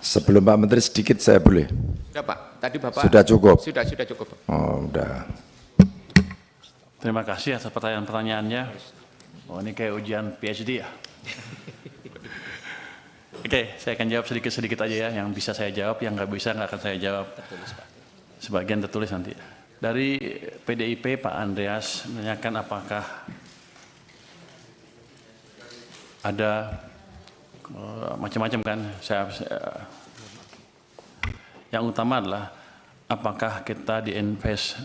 Sebelum Pak Menteri sedikit saya boleh? Sudah Pak, tadi Bapak. Sudah cukup? Sudah cukup Pak. Oh, udah. Terima kasih atas pertanyaan-pertanyaannya. Oh, ini kayak ujian PhD ya? Oke, saya akan jawab sedikit-sedikit aja ya. Yang bisa saya jawab, yang nggak bisa nggak akan saya jawab. Tertulis Pak. Sebagian tertulis nanti. Dari PDIP, Pak Andreas menanyakan apakah ada macam-macam kan. Yang utama adalah apakah kita diinvest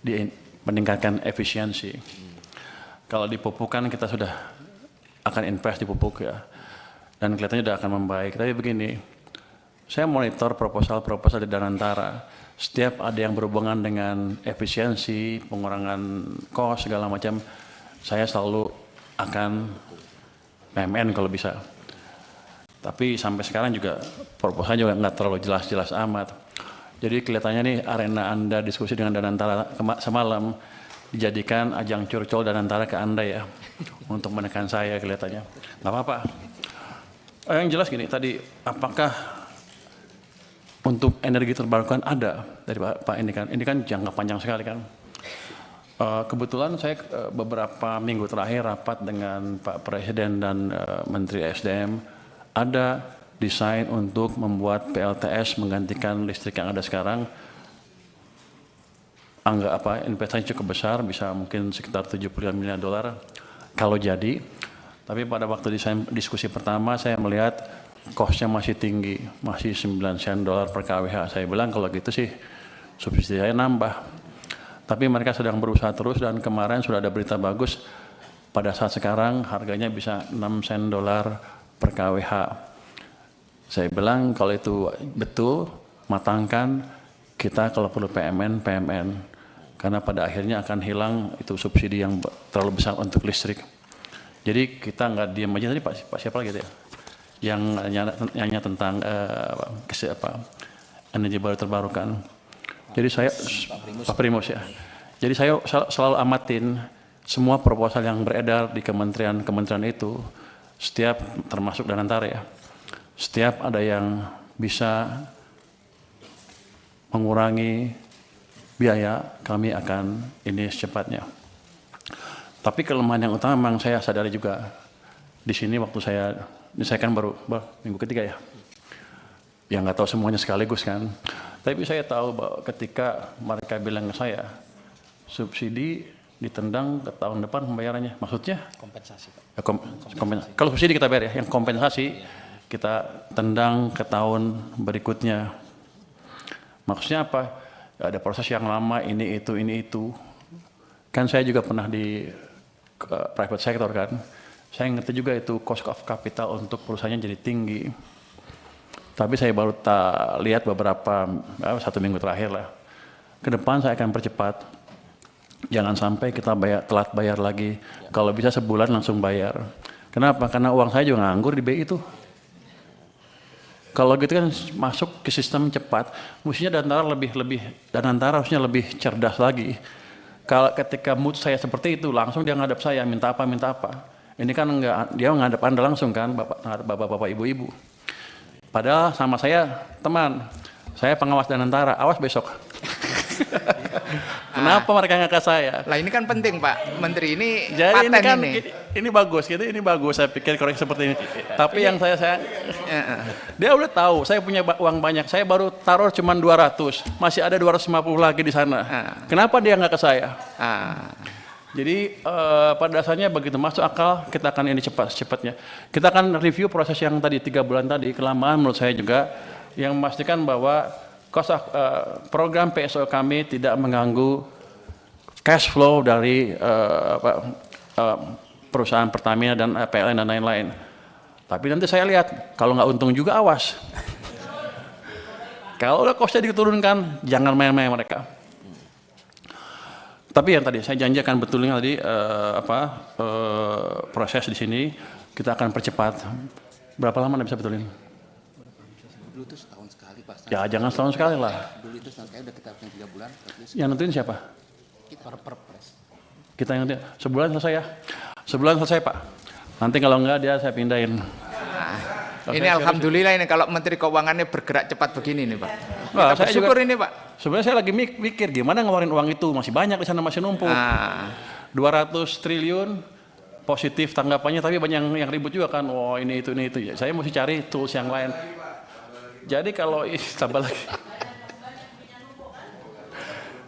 di meningkatkan efisiensi. Kalau di pupuk kan kita sudah akan invest di pupuk ya, dan kelihatannya sudah akan membaik. Tapi begini, saya monitor proposal-proposal di Danantara. Setiap ada yang berhubungan dengan efisiensi, pengurangan cost segala macam, saya selalu akan PMN kalau bisa. Tapi sampai sekarang juga proposalnya juga nggak terlalu jelas-jelas amat. Jadi kelihatannya nih arena Anda diskusi dengan Danantara semalam dijadikan ajang curcol Danantara ke Anda ya, untuk menekan saya kelihatannya. Nggak apa-apa. Yang jelas gini tadi, apakah untuk energi terbarukan ada dari Pak ini kan jangka panjang sekali kan. Kebetulan saya beberapa minggu terakhir rapat dengan Pak Presiden dan Menteri SDM, ada desain untuk membuat PLTS menggantikan listrik yang ada sekarang. Investasi cukup besar, bisa mungkin sekitar 75 miliar dolar kalau jadi. Tapi pada waktu diskusi pertama saya melihat cost-nya masih tinggi, masih 9 sen dolar per kWh. Saya bilang kalau gitu sih subsidi saya nambah. Tapi mereka sedang berusaha terus dan kemarin sudah ada berita bagus. Pada saat sekarang harganya bisa 6 sen dolar per kWh. Saya bilang kalau itu betul, matangkan, kita kalau perlu PMN. Karena pada akhirnya akan hilang itu subsidi yang terlalu besar untuk listrik. Jadi kita nggak diam aja. Tadi Pak siapa lagi ya? Yang nanya tentang energi baru terbarukan. Jadi saya Pak Primus ya. Jadi saya selalu amatin semua proposal yang beredar di kementerian itu, setiap termasuk Danantara ya. Setiap ada yang bisa mengurangi biaya, kami akan ini secepatnya. Tapi kelemahan yang utama memang saya sadari juga di sini waktu ini saya kan baru minggu ketiga ya. Yang nggak tahu semuanya sekaligus kan. Tapi saya tahu bahwa ketika mereka bilang ke saya, subsidi ditendang ke tahun depan pembayarannya. Maksudnya? Kompensasi Pak. Kompensasi. Kalau subsidi kita bayar ya, yang kompensasi kita tendang ke tahun berikutnya. Maksudnya apa? Ada proses yang lama, ini itu. Kan saya juga pernah di private sector kan. Saya ngerti juga itu cost of capital untuk perusahaannya jadi tinggi. Tapi saya baru lihat beberapa, 1 minggu terakhir lah. Ke depan saya akan percepat. Jangan sampai kita telat bayar lagi. Kalau bisa sebulan langsung bayar. Kenapa? Karena uang saya juga nganggur di BI itu. Kalau gitu kan masuk ke sistem cepat, mestinya Danantara harusnya lebih cerdas lagi. Kalau ketika mood saya seperti itu, langsung dia ngadap saya, minta apa. Ini kan enggak, dia ngadap Anda langsung kan, bapak-bapak, ibu-ibu. Padahal sama saya, teman, saya pengawas Danantara, awas besok. Kenapa mereka nggak ke saya? Lah ini kan penting Pak Menteri, ini jadi paten ini bagus gitu, ini bagus saya pikir korek seperti ini. Tapi yang saya dia udah tahu saya punya uang banyak, saya baru taruh cuma 200, masih ada 250 lagi di sana. Kenapa dia nggak ke saya? Jadi pada dasarnya begitu masuk akal, kita akan ini cepatnya. Kita akan review proses yang tadi 3 bulan tadi, kelamaan menurut saya juga, yang memastikan bahwa program PSO kami tidak mengganggu cash flow dari perusahaan Pertamina dan PLN dan lain-lain. Tapi nanti saya lihat, kalau nggak untung juga awas. Kalau udah costnya diturunkan, jangan main-main mereka. Tapi yang tadi saya janji akan betulin tadi proses di sini kita akan percepat. Berapa lama Anda bisa betulin? Dulu itu setahun sekali Pak. Ya jangan setahun sekali lah. Dulu itu setahun sekali udah kita 3 bulan. Yang nentuin siapa? Kita perpres. Kita yang nentuin. Sebulan selesai ya? Sebulan selesai Pak. Nanti kalau enggak dia saya pindahin. Ini alhamdulillah ini kalau Menteri Keuangannya bergerak cepat begini nih Pak. Nah, Kita bersyukur ini Pak. Sebenarnya saya lagi mikir gimana ngeluarin uang itu, masih banyak di sana, masih numpuk. 200 triliun positif tanggapannya, tapi banyak yang ribut juga kan. Oh ini itu. Ya, saya mesti cari tools yang lain. Jadi kalau tambah lagi.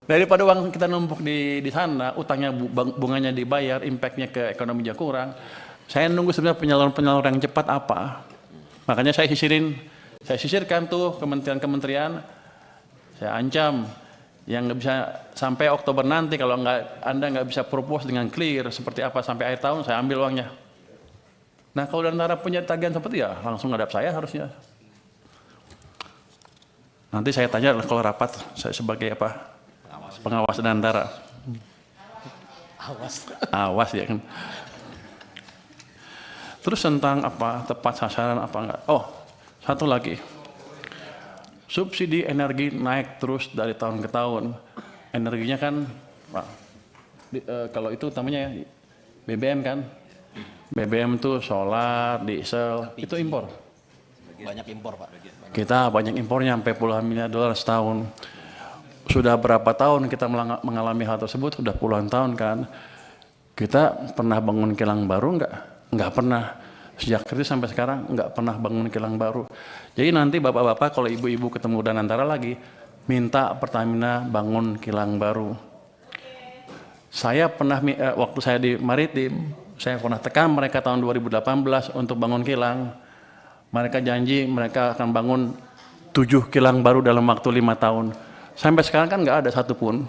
Daripada uang kita numpuk di sana, utangnya bunganya dibayar, impactnya ke ekonominya kurang. Saya nunggu sebenarnya penyaluran yang cepat apa. Makanya saya sisirkan tuh kementerian-kementerian. Saya ancam yang nggak bisa sampai Oktober nanti kalau Anda nggak bisa propose dengan clear seperti apa sampai akhir tahun, saya ambil uangnya. Nah kalau Danantara punya tagihan seperti ya langsung ngadap saya harusnya. Nanti saya tanya kalau rapat saya sebagai apa? Pengawas Danantara. Awas ya kan. Terus tentang apa tepat sasaran apa enggak? Oh, satu lagi. Subsidi energi naik terus dari tahun ke tahun. Energinya kan, kalau itu utamanya BBM kan. BBM itu solar, diesel, itu impor. Banyak impor Pak. Kita banyak impornya sampai puluhan miliar dolar setahun. Sudah berapa tahun kita mengalami hal tersebut? Sudah puluhan tahun kan. Kita pernah bangun kilang baru enggak? Enggak pernah. Sejak kritis sampai sekarang enggak pernah bangun kilang baru. Jadi nanti bapak-bapak kalau ibu-ibu ketemu Danantara lagi, minta Pertamina bangun kilang baru. Saya pernah, waktu saya di Maritim, saya pernah tekan mereka tahun 2018 untuk bangun kilang. Mereka janji mereka akan bangun 7 kilang baru dalam waktu 5 tahun. Sampai sekarang kan nggak ada satupun.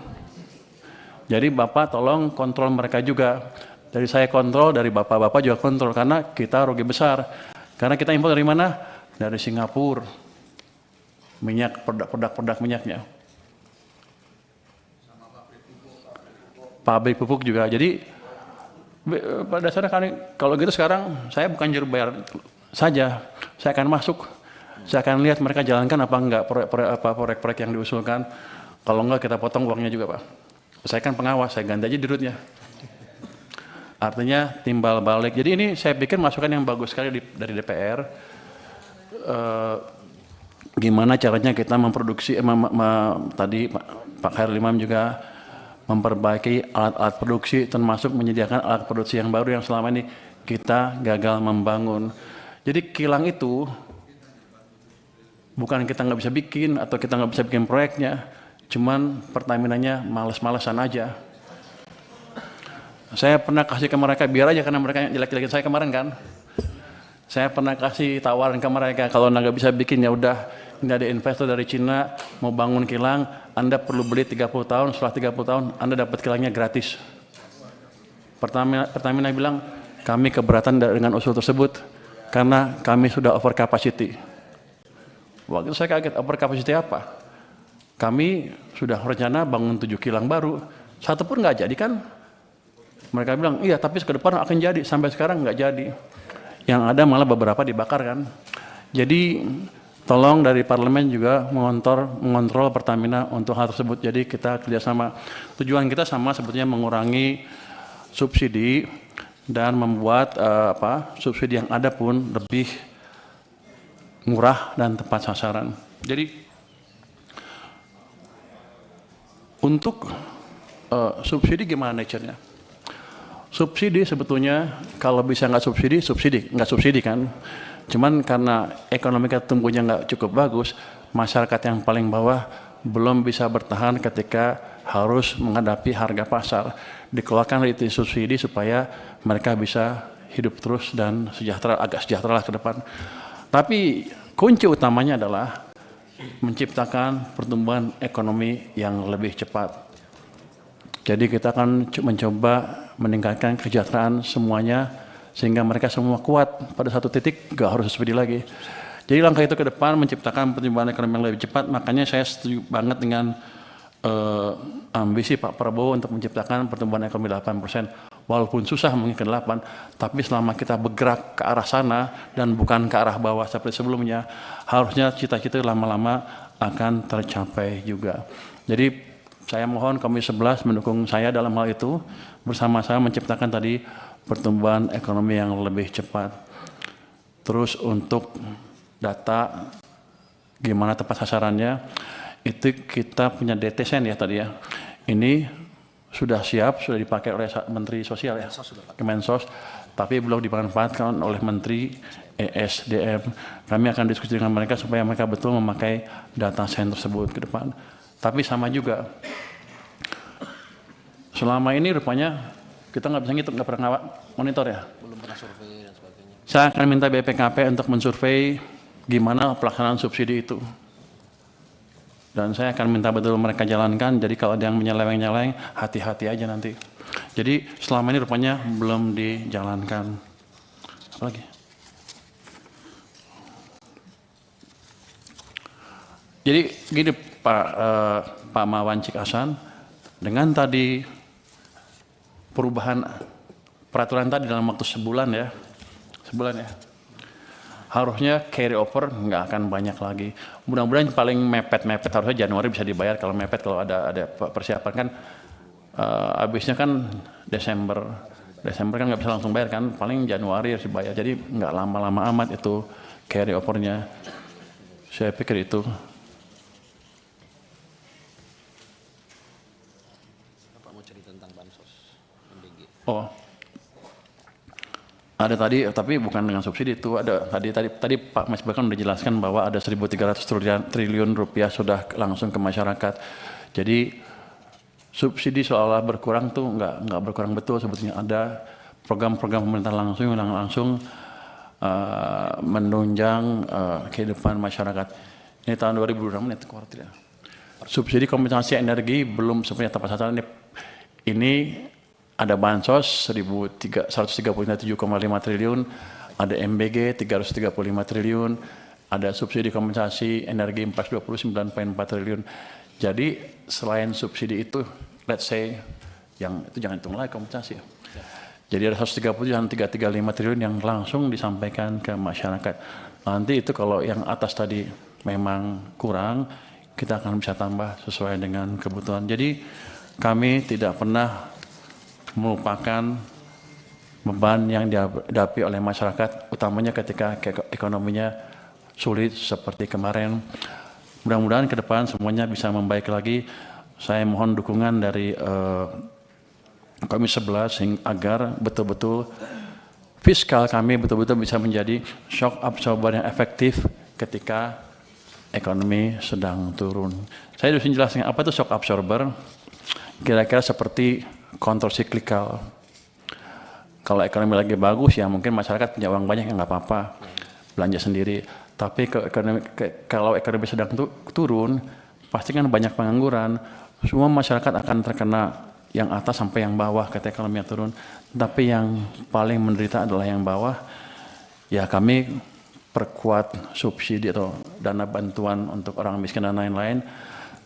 Jadi Bapak tolong kontrol mereka juga. Dari saya kontrol, dari Bapak-Bapak juga kontrol. Karena kita rugi besar. Karena kita impor dari mana? Dari Singapura. Minyak, produk minyaknya. Pabrik pupuk juga. Jadi pada dasarnya kalau gitu sekarang saya bukan juru bayar saja. Saya akan masuk. Saya akan lihat mereka jalankan apa enggak proyek-proyek yang diusulkan. Kalau enggak kita potong uangnya juga Pak. Saya kan pengawas, saya ganti aja dirutnya. Artinya timbal balik. Jadi ini saya pikir masukan yang bagus sekali dari DPR. Gimana caranya kita memproduksi, tadi Pak Khairul Imam juga memperbaiki alat-alat produksi, termasuk menyediakan alat produksi yang baru yang selama ini kita gagal membangun. Jadi kilang itu bukan kita nggak bisa bikin atau kita nggak bisa bikin proyeknya, cuman Pertaminanya males-malesan aja. Saya pernah kasih ke mereka, biar aja karena mereka jelek-jelekin saya kemarin kan. Saya pernah kasih tawaran ke mereka, kalau nggak bisa bikin ya udah, ini ada investor dari Cina mau bangun kilang, Anda perlu beli 30 tahun, setelah 30 tahun Anda dapat kilangnya gratis. Pertamina bilang, kami keberatan dengan usul tersebut karena kami sudah over capacity. Waktu itu saya kaget, over capacity apa? Kami sudah rencana bangun 7 kilang baru, satu pun nggak jadi kan? Mereka bilang, iya tapi ke depan akan jadi, sampai sekarang nggak jadi. Yang ada malah beberapa dibakar kan. Jadi tolong dari parlemen juga mengontrol Pertamina untuk hal tersebut. Jadi kita kerjasama. Tujuan kita sama sebetulnya mengurangi subsidi dan membuat subsidi yang ada pun lebih murah dan tepat sasaran. Jadi untuk subsidi gimana nature-nya? Subsidi sebetulnya kalau bisa nggak subsidi kan. Cuman karena ekonomi kita tumbuhnya nggak cukup bagus, masyarakat yang paling bawah belum bisa bertahan ketika harus menghadapi harga pasar. Dikeluarkan itu subsidi supaya mereka bisa hidup terus dan agak sejahtera lah ke depan. Tapi kunci utamanya adalah menciptakan pertumbuhan ekonomi yang lebih cepat. Jadi kita akan mencoba meningkatkan kesejahteraan semuanya sehingga mereka semua kuat pada satu titik, gak harus subsidi lagi. Jadi langkah itu ke depan menciptakan pertumbuhan ekonomi yang lebih cepat. Makanya saya setuju banget dengan ambisi Pak Prabowo untuk menciptakan pertumbuhan ekonomi 8%. Walaupun susah mungkin ke 8, tapi selama kita bergerak ke arah sana dan bukan ke arah bawah seperti sebelumnya, harusnya cita-cita lama-lama akan tercapai juga. Jadi saya mohon Komisi 11 mendukung saya dalam hal itu, bersama-sama menciptakan tadi pertumbuhan ekonomi yang lebih cepat. Terus untuk data gimana tepat sasarannya, itu kita punya DTSN ya tadi ya. Ini sudah siap, sudah dipakai oleh Menteri Sosial ya, Kemensos, tapi belum dimanfaatkan oleh Menteri ESDM. Kami akan diskusi dengan mereka supaya mereka betul memakai data sen tersebut ke depan. Tapi sama juga, selama ini rupanya kita nggak bisa ngitung, nggak pernah monitor ya. Belum pernah survei dan sebagainya. Saya akan minta BPKP untuk mensurvei gimana pelaksanaan subsidi itu. Dan saya akan minta betul mereka jalankan, jadi kalau ada yang menyeleweng-nyeleweng, hati-hati aja nanti. Jadi selama ini rupanya belum dijalankan. Apa lagi? Jadi gini Pak Mawan Cikasan, dengan tadi perubahan peraturan tadi dalam waktu sebulan ya, harusnya carry over nggak akan banyak lagi. Mudah-mudahan paling mepet harusnya Januari bisa dibayar. Kalau mepet, kalau ada persiapan kan, habisnya kan Desember kan nggak bisa langsung bayar kan, paling Januari harus dibayar. Jadi nggak lama-lama amat itu carry overnya. Saya pikir itu. Bapak mau cerita tentang bansos MBG. Oh, ada tadi, tapi bukan dengan subsidi itu. Ada tadi Pak Mas bahkan sudah jelaskan bahwa ada 1.300 triliun rupiah sudah langsung ke masyarakat. Jadi subsidi seolah berkurang tuh nggak berkurang betul sebetulnya. Ada program-program pemerintah langsung yang langsung menunjang kehidupan masyarakat. Ini tahun 2026 ini kuartal. Subsidi kompensasi energi belum sebenarnya tepat sasaran. Ini ada bansos 137,5 triliun, ada MBG 335 triliun, ada subsidi kompensasi energi 429,4 triliun. Jadi selain subsidi itu, let's say, yang itu jangan hitung lagi kompensasi ya. Jadi ada 130 dan 335 triliun yang langsung disampaikan ke masyarakat. Nanti itu kalau yang atas tadi memang kurang, kita akan bisa tambah sesuai dengan kebutuhan. Jadi kami tidak pernah merupakan beban yang dihadapi oleh masyarakat, utamanya ketika ekonominya sulit seperti kemarin. Mudah-mudahan ke depan semuanya bisa membaik lagi. Saya mohon dukungan dari Komisi 11 agar betul-betul fiskal kami betul-betul bisa menjadi shock absorber yang efektif ketika ekonomi sedang turun. Saya harus menjelaskan apa itu shock absorber. Kira-kira seperti countercyclical. Kalau ekonomi lagi bagus ya mungkin masyarakat punya uang banyak, ya nggak apa-apa, belanja sendiri. Tapi kalau ekonomi sedang turun, pasti kan banyak pengangguran. Semua masyarakat akan terkena, yang atas sampai yang bawah ketika ekonomi turun. Tapi yang paling menderita adalah yang bawah. Ya kami perkuat subsidi atau dana bantuan untuk orang miskin dan lain-lain,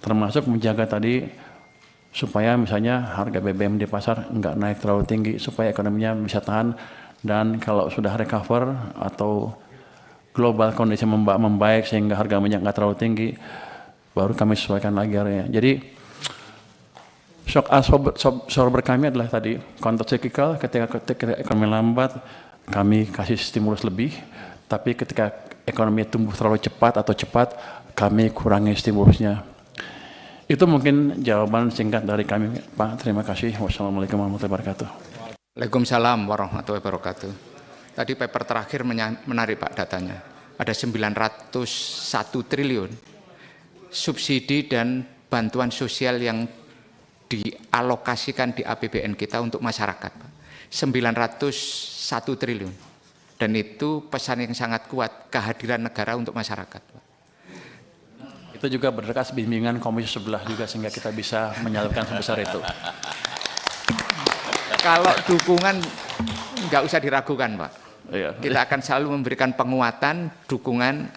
termasuk menjaga tadi supaya misalnya harga BBM di pasar nggak naik terlalu tinggi, supaya ekonominya bisa tahan. Dan kalau sudah recover atau global kondisi membaik sehingga harga minyak nggak terlalu tinggi, baru kami sesuaikan lagi harganya. Jadi shock absorber kami adalah tadi countercyclical. Ketika ekonomi lambat, kami kasih stimulus lebih. Tapi ketika ekonomi tumbuh terlalu cepat atau cepat, kami kurangi stimulusnya. Itu mungkin jawaban singkat dari kami, Pak. Terima kasih. Wassalamualaikum warahmatullahi wabarakatuh. Waalaikumsalam warahmatullahi wabarakatuh. Tadi paper terakhir menarik Pak datanya. Ada 901 triliun subsidi dan bantuan sosial yang dialokasikan di APBN kita untuk masyarakat. 901 triliun. Dan itu pesan yang sangat kuat, kehadiran negara untuk masyarakat. Itu juga berkas bimbingan Komisi 11 juga sehingga kita bisa menyalurkan sebesar itu. Kalau dukungan nggak usah diragukan, Pak. Iya. Kita akan selalu memberikan penguatan, dukungan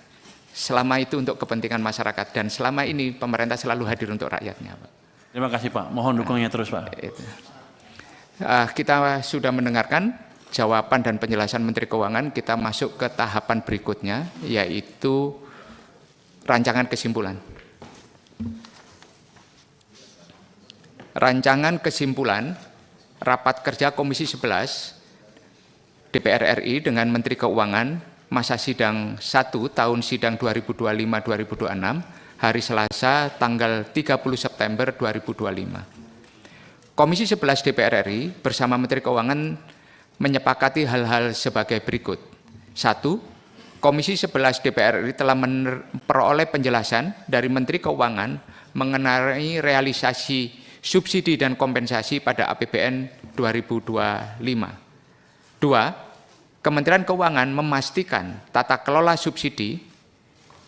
selama itu untuk kepentingan masyarakat, dan selama ini pemerintah selalu hadir untuk rakyatnya, Pak. Terima kasih Pak. Mohon dukungannya terus Pak. Kita sudah mendengarkan jawaban dan penjelasan Menteri Keuangan. Kita masuk ke tahapan berikutnya, yaitu rancangan kesimpulan. Rancangan kesimpulan rapat kerja Komisi 11 DPR RI dengan Menteri Keuangan masa sidang 1 tahun sidang 2025-2026 hari Selasa tanggal 30 September 2025. Komisi 11 DPR RI bersama Menteri Keuangan menyepakati hal-hal sebagai berikut. 1. Komisi 11 DPR RI telah memperoleh penjelasan dari Menteri Keuangan mengenai realisasi subsidi dan kompensasi pada APBN 2025. 2. Kementerian Keuangan memastikan tata kelola subsidi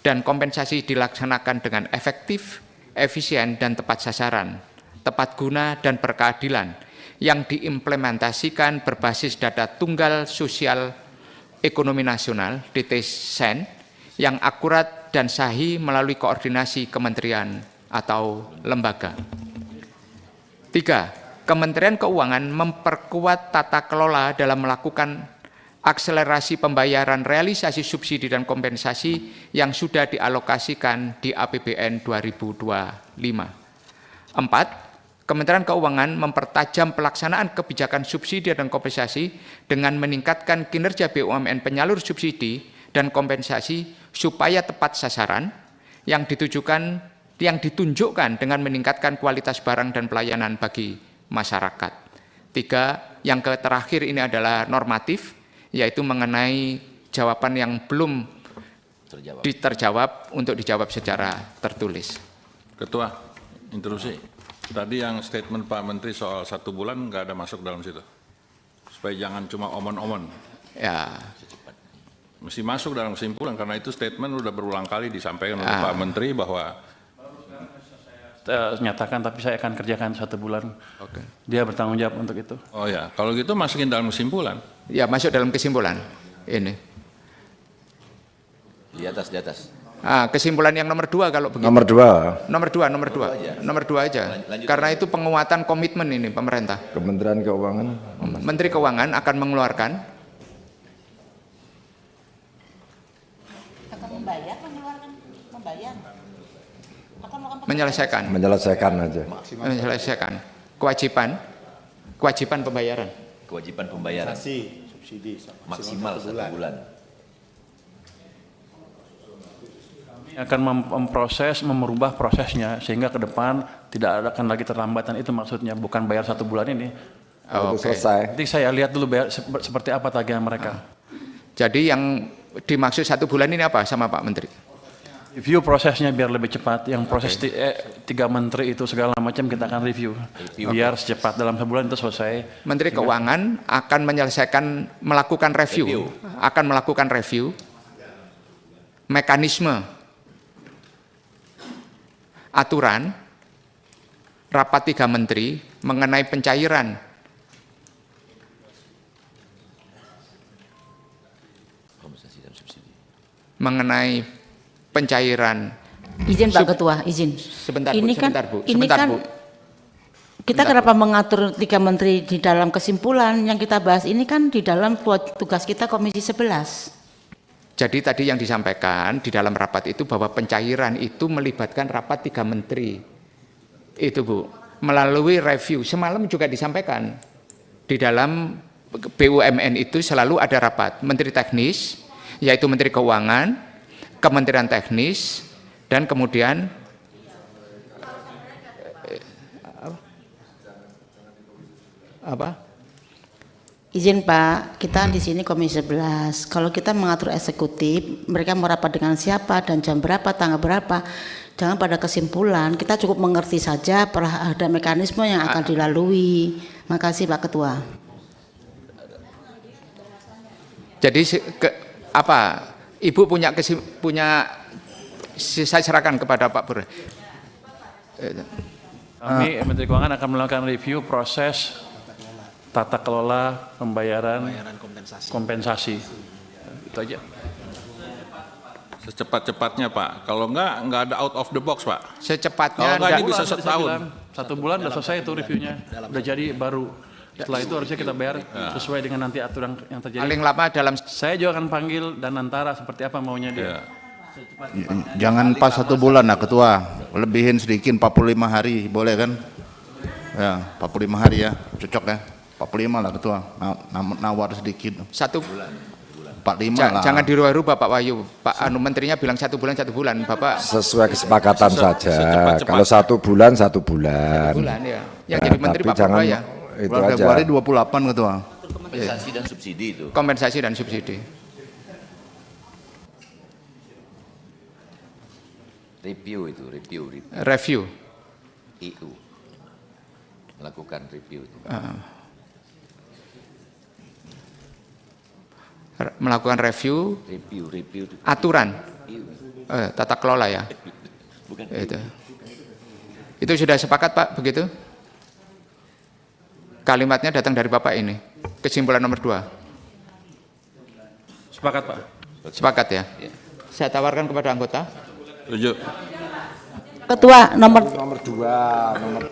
dan kompensasi dilaksanakan dengan efektif, efisien, dan tepat sasaran, tepat guna, dan berkeadilan yang diimplementasikan berbasis data tunggal sosial ekonomi nasional (DTSEN) yang akurat dan sahih melalui koordinasi kementerian atau lembaga. 3. Kementerian Keuangan memperkuat tata kelola dalam melakukan akselerasi pembayaran realisasi subsidi dan kompensasi yang sudah dialokasikan di APBN 2025. 4. Kementerian Keuangan mempertajam pelaksanaan kebijakan subsidi dan kompensasi dengan meningkatkan kinerja BUMN penyalur subsidi dan kompensasi supaya tepat sasaran yang ditunjukkan dengan meningkatkan kualitas barang dan pelayanan bagi masyarakat. 3. Yang terakhir ini adalah normatif, yaitu mengenai jawaban yang belum terjawab untuk dijawab secara tertulis. Ketua, interupsi. Tadi yang statement Pak Menteri soal 1 bulan nggak ada masuk dalam situ. Supaya jangan cuma omon-omon. Ya. Mesti masuk dalam kesimpulan, karena itu statement sudah berulang kali disampaikan oleh Pak Menteri bahwa nyatakan, tapi saya akan kerjakan 1 bulan. Oke. Dia bertanggung jawab untuk itu. oh ya, kalau gitu masukin dalam kesimpulan. Ya, masuk dalam kesimpulan. Ini. Di atas. Kesimpulan yang nomor 2 kalau begitu. Nomor 2, Nomor 2 aja. Karena itu penguatan komitmen ini pemerintah. Kementerian Keuangan. Menteri Keuangan akan mengeluarkan menyelesaikan kewajiban pembayaran. Kewajiban pembayaran. Subsidi maksimal 1 bulan. Akan memproses, merubah prosesnya sehingga ke depan tidak akan lagi terlambatan, itu maksudnya, bukan bayar 1 bulan ini. Oke. Selesai. Nanti saya lihat dulu bayar seperti apa tagihan mereka. Jadi yang dimaksud 1 bulan ini apa sama Pak Menteri? Review prosesnya biar lebih cepat. Yang proses 3 menteri itu segala macam kita akan review. Biar secepat dalam sebulan itu selesai. Menteri Keuangan akan melakukan review mekanisme aturan rapat 3 menteri mengenai pencairan Izin Pak Ketua, izin. Sebentar ini Bu, sebentar Bu. Kita kenapa mengatur 3 menteri di dalam kesimpulan yang kita bahas ini kan di dalam tugas kita Komisi 11. Jadi tadi yang disampaikan di dalam rapat itu bahwa pencairan itu melibatkan rapat 3 menteri. Itu Bu, melalui review. Semalam juga disampaikan di dalam BUMN itu selalu ada rapat menteri teknis, yaitu Menteri Keuangan, Kementerian Teknis, dan kemudian apa? Izin Pak, kita di sini Komisi 11. Kalau kita mengatur eksekutif, mereka merapat dengan siapa dan jam berapa, tanggal berapa, jangan pada kesimpulan. Kita cukup mengerti saja ada mekanisme yang akan dilalui. Makasih Pak Ketua. Jadi Ibu punya saya serahkan kepada Pak Pur. Kami Menteri Keuangan akan melakukan review proses tata kelola pembayaran kompensasi. Itu aja. Secepat-cepatnya Pak. Kalau nggak ada out of the box Pak. Secepatnya. Kalau nggak ini bisa setahun. 1 bulan udah selesai itu reviewnya. Udah jadi baru. Setelah itu harusnya kita bayar sesuai dengan nanti aturan yang terjadi. Paling lama dalam. Saya juga akan panggil dan antara seperti apa maunya dia. Jangan pas 1 bulan lah Ketua, lebihin sedikit 45 hari, boleh kan? Ya, 45 hari ya, cocok ya. 45 lah Ketua, nawar sedikit. 1 bulan. 45 lah. Jangan dirubah-rubah Pak Wahyu. Pak Menterinya bilang 1 bulan, 1 bulan. Bapak Sesuai kesepakatan saja. secepat-cepat. Kalau 1 bulan, 1 bulan. 1 bulan ya. Yang Ya, jadi Menteri tapi Pak jangan Purba ya. itu Bulan aja. Februari 28 ketua. Kompensasi dan subsidi itu. Kompensasi dan subsidi. Review itu, review. Review. EU. Melakukan review itu. Melakukan review Review. aturan EU. tata kelola ya. Bukan Itu sudah sepakat Pak begitu? Kalimatnya datang dari Bapak ini. Kesimpulan nomor 2. Sepakat Pak. Sepakat ya? Saya tawarkan kepada anggota. Setuju. Ketua nomor Nomor 2, nomor